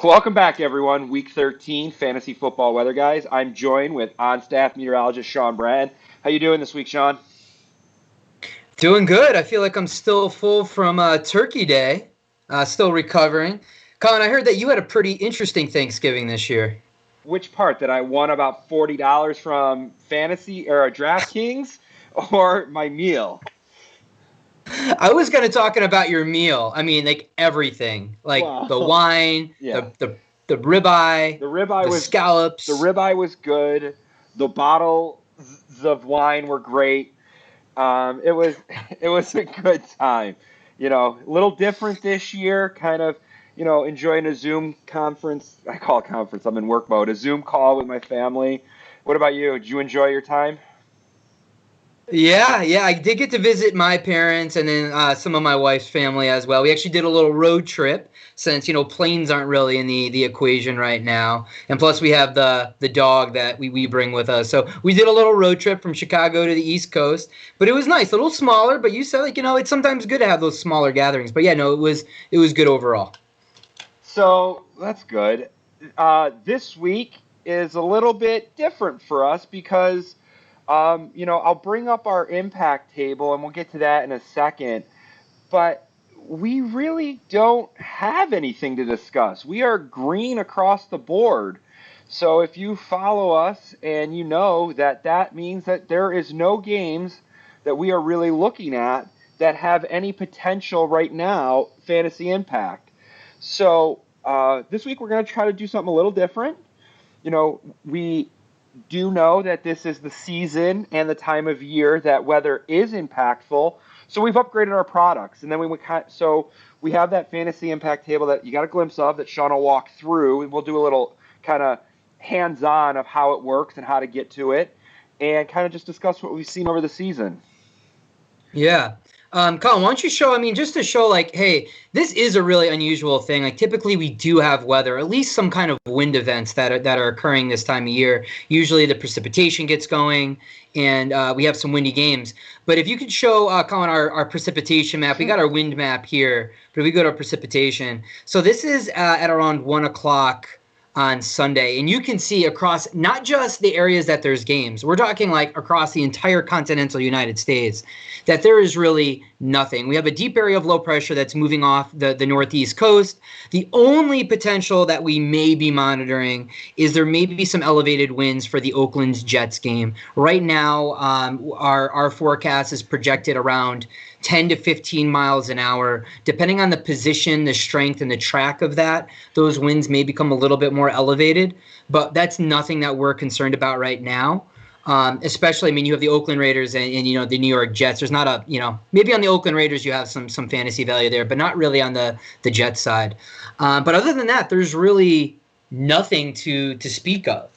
Welcome back, everyone. Week 13, Fantasy Football Weather Guys. I'm joined with on-staff meteorologist Sean Brand. How you doing this week, Sean? Doing good. I feel like I'm still full from Turkey Day, still recovering. Colin, I heard that you had a pretty interesting Thanksgiving this year. Which part that I won about $40 from Fantasy or DraftKings, or my meal? I was kind of talking about your meal. I mean, like everything, like the Well, wine, yeah. the ribeye, The ribeye the was the scallops. ribeye was good. The bottles of wine were great. It was it was a good time. A little different this year. Kind of, enjoying a Zoom conference. I call it conference. I'm in work mode. A Zoom call with my family. What about you? Did you enjoy your time? Yeah. I did get to visit my parents and then some of my wife's family as well. We actually did a little road trip since planes aren't really in the equation right now, and plus we have the dog that we bring with us. So we did a little road trip from Chicago to the East Coast, but it was nice, a little smaller. But you said it's sometimes good to have those smaller gatherings. But yeah, no, it was good overall. So that's good. This week is a little bit different for us because, I'll bring up our impact table and we'll get to that in a second. But we really don't have anything to discuss. We are green across the board. So if you follow us and you know that that means that there is no games that we are really looking at that have any potential right now fantasy impact. So this week we're going to try to do something a little different. We do know that this is the season and the time of year that weather is impactful. So we've upgraded our products, and then we have that fantasy impact table that you got a glimpse of that Sean will walk through, and we'll do a little kind of hands-on of how it works and how to get to it, and kind of just discuss what we've seen over the season. Yeah. Colin, why don't you show, I mean, just to show like, hey, this is a really unusual thing. Like typically we do have weather, at least some kind of wind events that are occurring this time of year. Usually the precipitation gets going and we have some windy games. But if you could show, Colin, our precipitation map, we got our wind map here, but if we go to precipitation. So this is at around 1 o'clock on Sunday, and you can see across not just the areas that there's games, we're talking like across the entire continental United States, that there is really nothing. We have a deep area of low pressure that's moving off the northeast coast. The only potential that we may be monitoring is there may be some elevated winds for the Oakland Jets game. Right now, our forecast is projected around 10 to 15 miles an hour. Depending on the position, the strength, and the track of that, those winds may become a little bit more elevated. But that's nothing that we're concerned about right now. Especially, I mean, you have the Oakland Raiders and the New York Jets. There's not maybe on the Oakland Raiders you have some fantasy value there, but not really on the Jets side. But other than that, there's really nothing to speak of.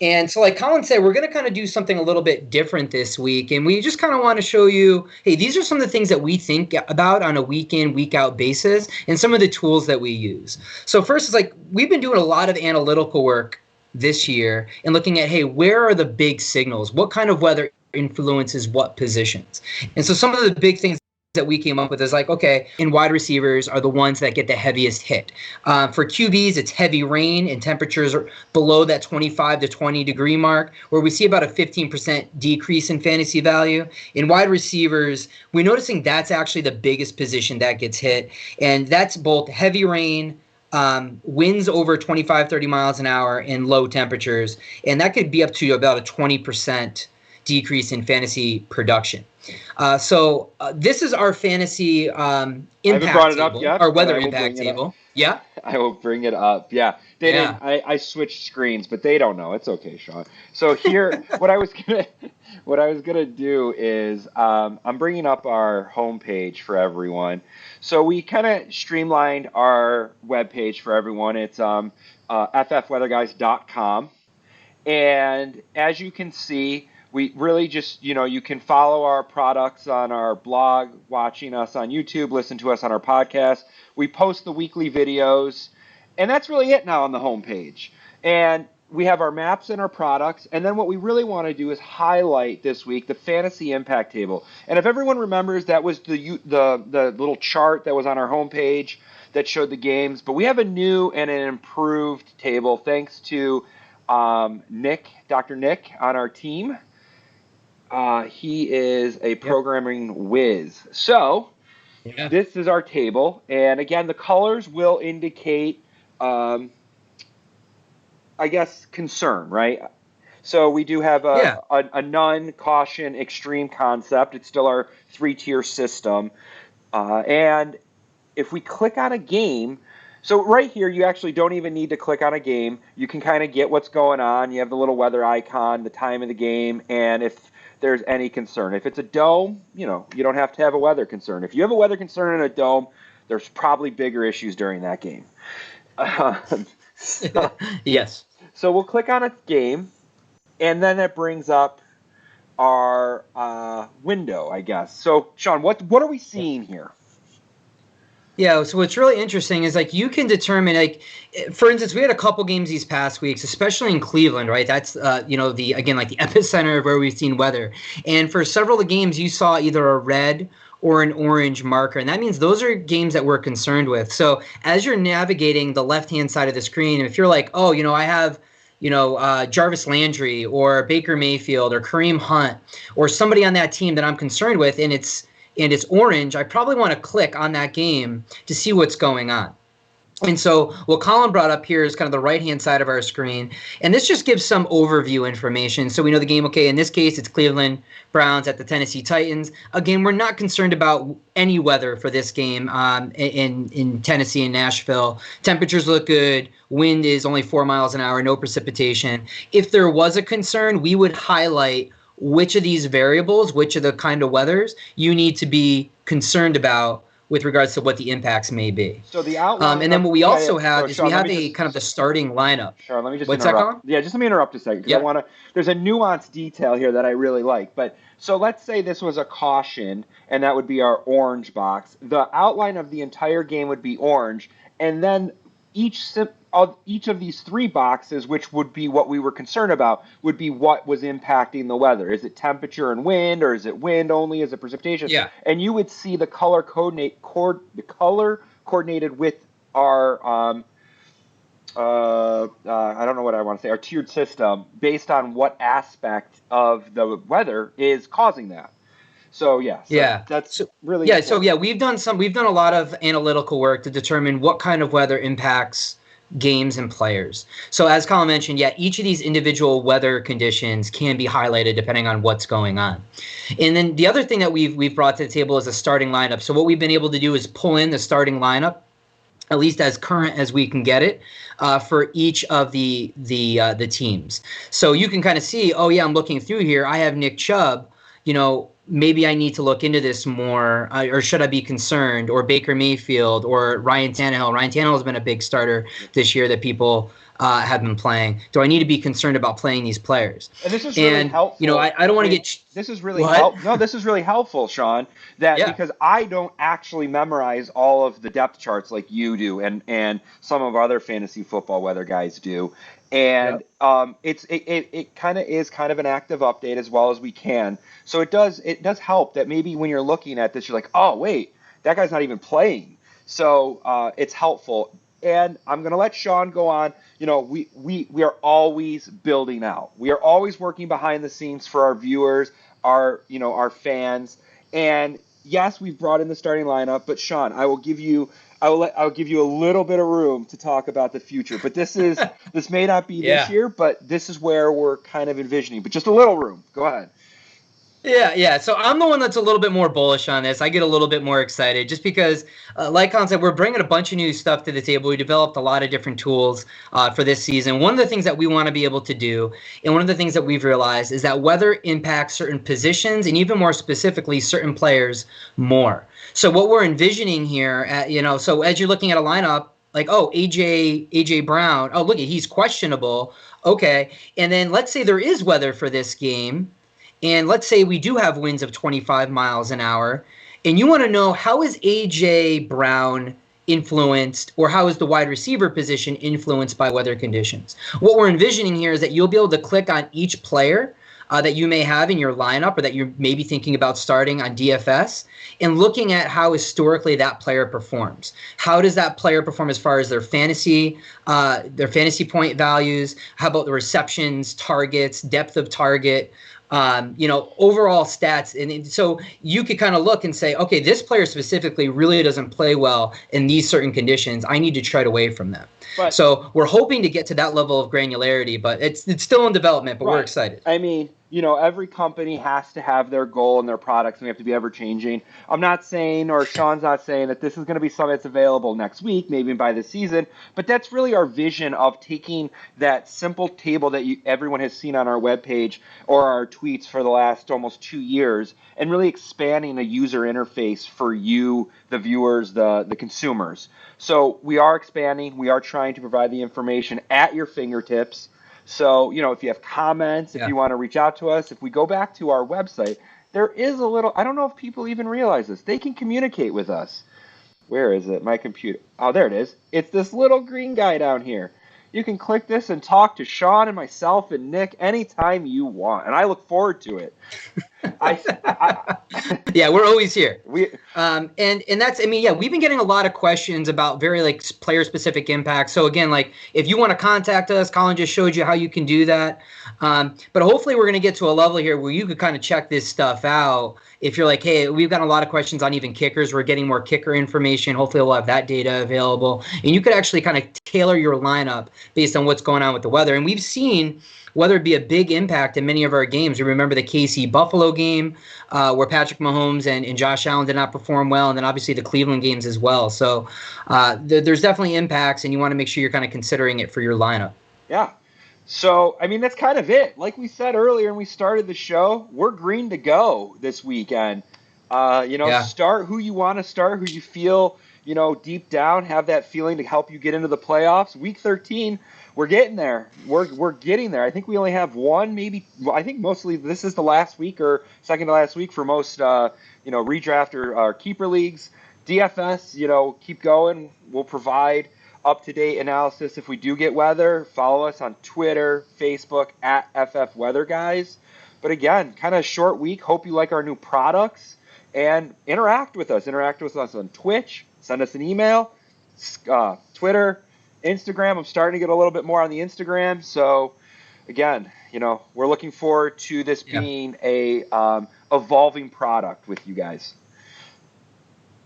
And so like Colin said, we're going to kind of do something a little bit different this week. And we just kind of want to show you, hey, these are some of the things that we think about on a week in, week out basis and some of the tools that we use. So first is like we've been doing a lot of analytical work this year and looking at, hey, where are the big signals? What kind of weather influences what positions? And so some of the big things that we came up with is like, okay, and wide receivers are the ones that get the heaviest hit. For QBs, it's heavy rain and temperatures are below that 25 to 20 degree mark, where we see about a 15% decrease in fantasy value. In wide receivers, we're noticing that's actually the biggest position that gets hit. And that's both heavy rain, winds over 25, 30 miles an hour, and low temperatures. And that could be up to about a 20% decrease in fantasy production. So this is our fantasy impact table, Yet, our weather impact table. Yeah. I will bring it up. Yeah, they Yeah. didn't. I switched screens, but they don't know. It's okay, Sean. So here, what I was gonna do is I'm bringing up our homepage for everyone. So we kind of streamlined our webpage for everyone. It's FFWeatherguys.com, and as you can see, we really just, you can follow our products on our blog, watching us on YouTube, listen to us on our podcast. We post the weekly videos, and that's really it now on the homepage. And we have our maps and our products, and then what we really want to do is highlight this week the fantasy impact table. And if everyone remembers, that was the little chart that was on our homepage that showed the games. But we have a new and an improved table thanks to Dr. Nick on our team. He is a programming whiz. So this is our table, and again, the colors will indicate I guess concern, right? So we do have a none, caution, extreme concept. It's still our 3-tier system. And if we click on a game, so right here, you actually don't even need to click on a game. You can kind of get what's going on. You have the little weather icon, the time of the game, and if there's any concern. If it's a dome, you don't have to have a weather concern. If you have a weather concern in a dome, there's probably bigger issues during that game. Yes. So we'll click on a game, and then it brings up our window, I guess. So, Sean, what are we seeing here? Yeah, so what's really interesting is like you can determine, like, for instance, we had a couple games these past weeks, especially in Cleveland, right? That's the epicenter of where we've seen weather. And for several of the games, you saw either a red or an orange marker, and that means those are games that we're concerned with. So as you're navigating the left-hand side of the screen, if you're like, oh, I have Jarvis Landry or Baker Mayfield or Kareem Hunt or somebody on that team that I'm concerned with, and it's orange, I probably want to click on that game to see what's going on. And so what Collin brought up here is kind of the right-hand side of our screen. And this just gives some overview information. So we know the game, okay, in this case, it's Cleveland Browns at the Tennessee Titans. Again, we're not concerned about any weather for this game in Tennessee and Nashville. Temperatures look good. Wind is only 4 miles an hour, no precipitation. If there was a concern, we would highlight which of these variables, which of the kind of weathers you need to be concerned about with regards to what the impacts may be. So the outline, and then what we also have is we have kind of the starting lineup. Sure, let me just What's interrupt. that, Colin? Yeah, just let me interrupt a second because there's a nuanced detail here that I really like. But so let's say this was a caution, and that would be our orange box. The outline of the entire game would be orange, and then each of these 3 boxes, which would be what we were concerned about, would be what was impacting the weather. Is it temperature and wind, or is it wind only? Is it precipitation? Yeah. And you would see the color coordinated with our I don't know what I want to say, our tiered system based on what aspect of the weather is causing that. So that's really important. We've done a lot of analytical work to determine what kind of weather impacts games and players. So as Colin mentioned, each of these individual weather conditions can be highlighted depending on what's going on. And then the other thing that we've brought to the table is a starting lineup. So what we've been able to do is pull in the starting lineup, at least as current as we can get it, for each of the teams. So you can kind of see, I'm looking through here. I have Nick Chubb. Maybe I need to look into this more, or should I be concerned? Or Baker Mayfield, or Ryan Tannehill. Ryan Tannehill has been a big starter this year that people have been playing. Do I need to be concerned about playing these players? And this is really helpful. I don't want to get. This is really helpful. No, this is really helpful, Sean. Because I don't actually memorize all of the depth charts like you do, and some of our other fantasy football weather guys do. And it kind of is kind of an active update as well as we can. So it does help that maybe when you're looking at this, you're like, oh wait, that guy's not even playing. So it's helpful. And I'm gonna let Sean go on. We are always building out. We are always working behind the scenes for our viewers, our fans. And yes, we've brought in the starting lineup, but Sean, I'll give you a little bit of room to talk about the future. But this may not be this year, but this is where we're kind of envisioning. But just a little room. Go ahead. Yeah. So I'm the one that's a little bit more bullish on this. I get a little bit more excited just because, like Colin said, we're bringing a bunch of new stuff to the table. We developed a lot of different tools for this season. One of the things that we want to be able to do, and one of the things that we've realized, is that weather impacts certain positions and even more specifically certain players more. So what we're envisioning here, so as you're looking at a lineup, like, AJ Brown, look, he's questionable. Okay. And then let's say there is weather for this game. And let's say we do have winds of 25 miles an hour, and you want to know, how is A.J. Brown influenced, or how is the wide receiver position influenced by weather conditions? What we're envisioning here is that you'll be able to click on each player that you may have in your lineup or that you're maybe thinking about starting on DFS and looking at how historically that player performs. How does that player perform as far as their fantasy point values? How about the receptions, targets, depth of target? Overall stats. And so you could kind of look and say, okay, this player specifically really doesn't play well in these certain conditions. I need to trade away from them. But, so we're hoping to get to that level of granularity, but it's still in development, but we're excited. I mean, every company has to have their goal and their products, and we have to be ever changing. I'm not saying, or Sean's not saying, that this is going to be something that's available next week, maybe by the season, but that's really our vision of taking that simple table that everyone has seen on our webpage or our tweets for the last almost 2 years and really expanding the user interface for you, the viewers, the consumers. So we are expanding. We are trying to provide the information at your fingertips. So, if you have comments, if you want to reach out to us, if we go back to our website, there is a little, I don't know if people even realize this, they can communicate with us. Where is it? My computer. Oh, there it is. It's this little green guy down here. You can click this and talk to Sean and myself and Nick anytime you want, and I look forward to it. Yeah, we're always here. And that's, we've been getting a lot of questions about very player specific impact. So again, if you want to contact us, Collin just showed you how you can do that. But hopefully we're going to get to a level here where you could kind of check this stuff out. If you're like, hey, we've got a lot of questions on even kickers, we're getting more kicker information. Hopefully we'll have that data available. And you could actually kind of tailor your lineup based on what's going on with the weather. And we've seen weather be a big impact in many of our games. We remember the KC Buffalo game where Patrick Mahomes and Josh Allen did not perform well, and then obviously the Cleveland games as well. So there's definitely impacts, and you want to make sure you're kind of considering it for your lineup. Yeah. So, that's kind of it. Like we said earlier when we started the show, we're green to go this weekend. Start who you want to start, who you feel, deep down, have that feeling to help you get into the playoffs. Week 13, we're getting there. We're getting there. I think we only have one, maybe. I think mostly this is the last week or second to last week for most, redraft or keeper leagues. DFS, keep going. We'll provide up-to-date analysis if we do get weather. Follow us on Twitter, Facebook, at FFWeatherguys. But again, kind of a short week. Hope you like our new products and interact with us. Interact with us on Twitch. Send us an email, Twitter, Instagram. I'm starting to get a little bit more on the Instagram. So again, we're looking forward to this being a evolving product with you guys.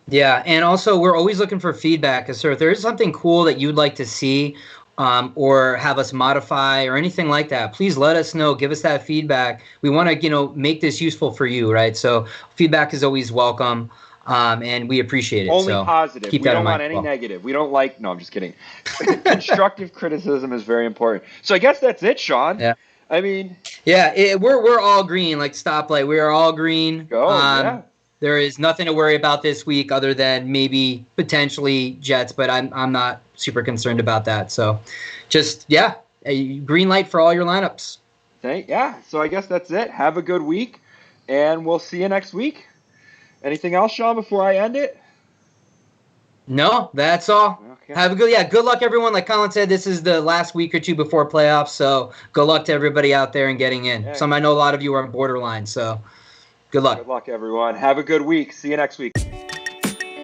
Yeah, and also we're always looking for feedback. So if there is something cool that you'd like to see or have us modify or anything like that, please let us know. Give us that feedback. We want to, make this useful for you, right? So feedback is always welcome, and we appreciate it. Only so positive. Keep we that don't in want mind. any negative. We don't like. No, I'm just kidding. Constructive criticism is very important. So I guess that's it, Sean. Yeah. Yeah, we're all green, like stoplight. We are all green. Yeah. There is nothing to worry about this week other than maybe potentially Jets, but I'm not super concerned about that. So just, a green light for all your lineups. Yeah, so I guess that's it. Have a good week, and we'll see you next week. Anything else, Sean, before I end it? No, that's all. Okay. Have a good luck, everyone. Like Collin said, this is the last week or two before playoffs, so good luck to everybody out there and getting in. Yeah. I know a lot of you are on borderline, so good luck. Good luck, everyone. Have a good week. See you next week.